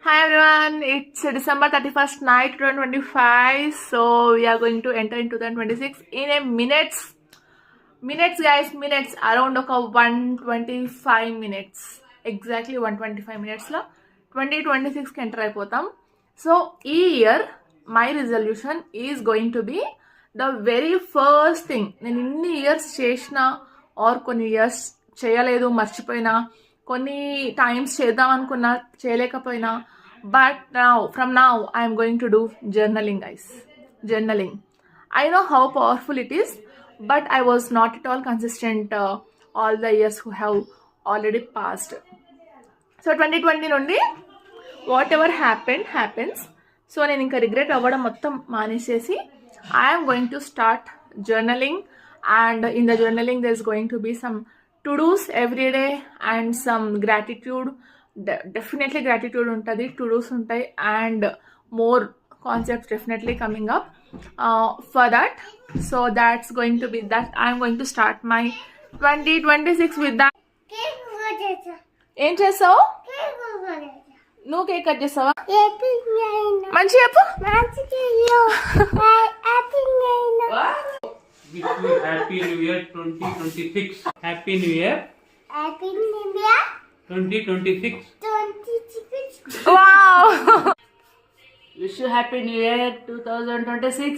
Hi everyone, it's December 31st night 2025. So we are going to enter in 2026 in a minutes. Minutes guys, minutes around 125 minutes. Exactly 125 minutes lo 2026 కి enter అయిపోతాం. So ఈ year my resolution is going to be the very first thing. నేను ఇన్ని years చేసిన are కొన్ని years చేయలేదు, మర్చిపోయినా, కొన్ని టైమ్స్ చేద్దాం అనుకున్నా చేయలేకపోయినా, but from now I'm going to do journaling guys. Journaling, I know how powerful it is, but I was not at all consistent all the years who have already passed. So 2020 నుండి what ever happens. So నేను ఇంకా regret అవ్వడం మొత్తం మానేసేసి I'm going to start journaling. And in the journaling there is going to be some to-dos every day and some gratitude. Definitely gratitude ఉంటుంది, to-dos ఉంటాయి, and more concepts definitely coming up for that. So that's going to be that. I'm going to start my 2026 with that. ఏం చేసావు నువ్వు? Cake cut చేసావా? మంచి చెప్పు. Happy new year 2026. Happy new year 2026. Wow. Wish you happy new year 2026.